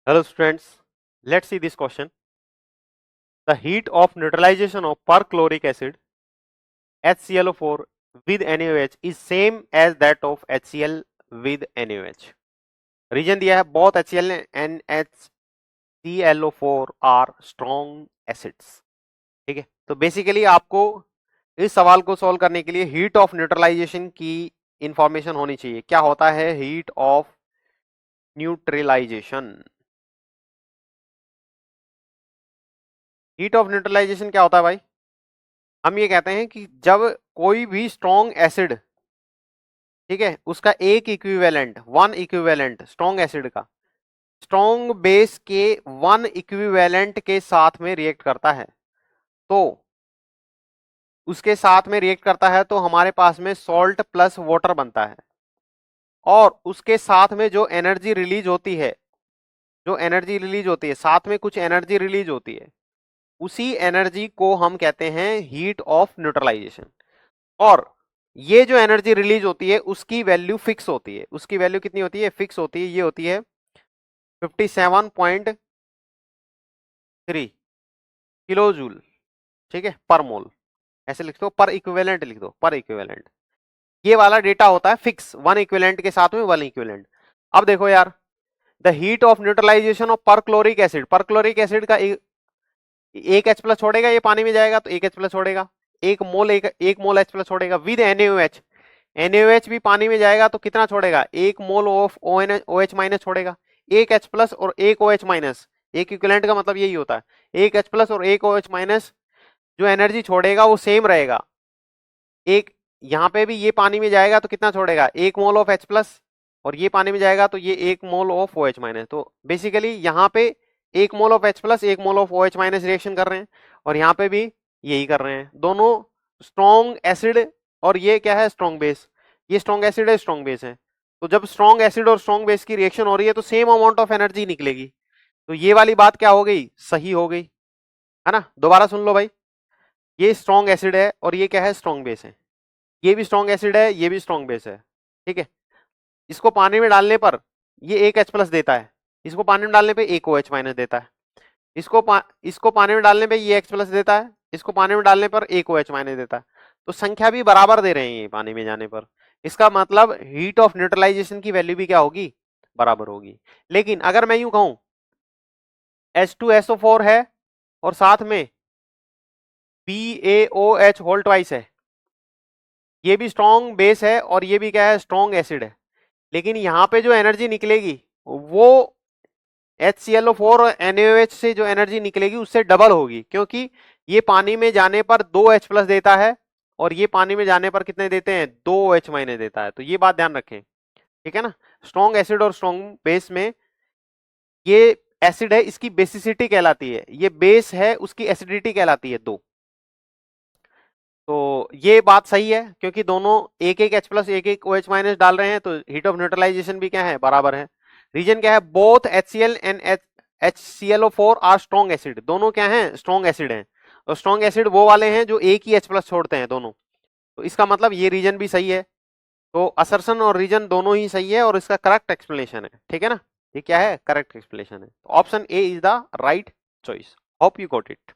Hello students, let's see this question. The heat of neutralization of perchloric acid HClO4 with NaOH is same as that of HCl with NaOH. Reason दिया है both HCl and HClO4 are strong acids. ठीक है, तो basically आपको इस सवाल को solve करने के लिए हीट ऑफ न्यूट्रलाइजेशन की इंफॉर्मेशन होनी चाहिए. क्या होता है heat of neutralization? Heat of neutralization क्या होता है भाई? हम ये कहते हैं कि जब कोई भी स्ट्रॉन्ग एसिड, ठीक है, उसका एक equivalent, one equivalent strong acid का स्ट्रॉन्ग बेस के वन इक्विवेलेंट के साथ में रिएक्ट करता है, तो उसके साथ में रिएक्ट करता है तो हमारे पास में सॉल्ट प्लस वाटर बनता है. और उसके साथ में जो एनर्जी रिलीज होती है, साथ में कुछ एनर्जी रिलीज होती है, उसी एनर्जी को हम कहते हैं हीट ऑफ न्यूट्रलाइजेशन. और ये जो एनर्जी रिलीज होती है उसकी वैल्यू फिक्स होती है. उसकी वैल्यू कितनी होती है? फिक्स होती है. ये होती है 57.3 किलो जूल, ठीक है, पर मोल. ऐसे लिख दो, पर इक्विवेलेंट लिख दो, पर इक्विवेलेंट. ये वाला डेटा होता है फिक्स, वन इक्विवेलेंट के साथ में वन इक्विवेलेंट. अब देखो यार, the heat of neutralization of perchloric acid, perchloric acid का एक H प्लस छोड़ेगा, ये पानी में जाएगा तो एक H प्लस छोड़ेगा, एक मोल H प्लस छोड़ेगा विद NaOH. NaOH भी पानी में जाएगा तो कितना छोड़ेगा? एक मोल ऑफ OH माइनस छोड़ेगा. एक H प्लस और एक OH माइनस, एक इक्विवेलेंट का मतलब यही होता है. एक H प्लस और एक OH माइनस जो एनर्जी छोड़ेगा वो सेम रहेगा. एक यहाँ पे भी ये पानी में जाएगा तो कितना छोड़ेगा? एक मोल ऑफ H प्लस, और ये पानी में जाएगा तो ये एक मोल ऑफ OH माइनस. तो बेसिकली यहाँ पे एक मोल ऑफ H प्लस एक mole of OH minus reaction कर रहे हैं, और यहाँ पे भी यही कर रहे हैं. दोनों स्ट्रॉन्ग एसिड, और ये क्या है? Strong base. ये स्ट्रॉन्ग एसिड है, स्ट्रॉन्ग बेस है. तो जब स्ट्रॉन्ग एसिड और स्ट्रॉन्ग बेस की रिएक्शन हो रही है तो सेम अमाउंट ऑफ एनर्जी निकलेगी. तो ये वाली बात क्या हो गई? सही हो गई, है ना. दोबारा सुन लो भाई, ये स्ट्रॉन्ग एसिड है और ये क्या है? स्ट्रॉन्ग बेस है. ये भी स्ट्रॉन्ग एसिड है, ये भी स्ट्रॉन्ग बेस है, ठीक है. इसको पानी में डालने पर ये एक H प्लस देता है, इसको पानी में डालने पे एक OH माइनस देता है, इसको पानी में डालने पे ये H प्लस देता है, इसको पानी में डालने पर एक OH माइनस देता है. तो संख्या भी बराबर दे रहे हैं ये पानी में जाने पर. इसका मतलब हीट ऑफ न्यूट्रलाइजेशन की वैल्यू भी क्या होगी? बराबर होगी. लेकिन अगर मैं यूं कहूं H2SO4 है और साथ में BaOH होल ट्वाइस है, ये भी स्ट्रॉन्ग बेस है और ये भी क्या है? स्ट्रॉन्ग एसिड है. लेकिन यहां पे जो एनर्जी निकलेगी वो HClO4 और NaOH से जो एनर्जी निकलेगी उससे डबल होगी, क्योंकि ये पानी में जाने पर 2 H प्लस देता है और ये पानी में जाने पर कितने देते हैं? 2 OH माइनस देता है. तो ये बात ध्यान रखें, ठीक है ना. स्ट्रॉन्ग एसिड और स्ट्रॉन्ग बेस में ये एसिड है, इसकी बेसिसिटी कहलाती है, ये बेस है, उसकी एसिडिटी कहलाती है 2. तो ये बात सही है, क्योंकि दोनों एक एक H प्लस एक एक OH माइनस डाल रहे हैं, तो हीट ऑफ न्यूट्रलाइजेशन भी क्या है? बराबर है. रीजन क्या है? Both HCl and HClO4 are strong acid. दोनों क्या हैं? स्ट्रॉन्ग एसिड हैं. और स्ट्रॉन्ग एसिड वो वाले हैं जो एक ही H प्लस छोड़ते हैं दोनों. तो इसका मतलब ये रीजन भी सही है. तो असर्शन और रीजन दोनों ही सही है और इसका करेक्ट एक्सप्लेनेशन है, ठीक है ना. ये क्या है? करेक्ट एक्सप्लेनेशन है. Option A is the right choice. Hope you got it.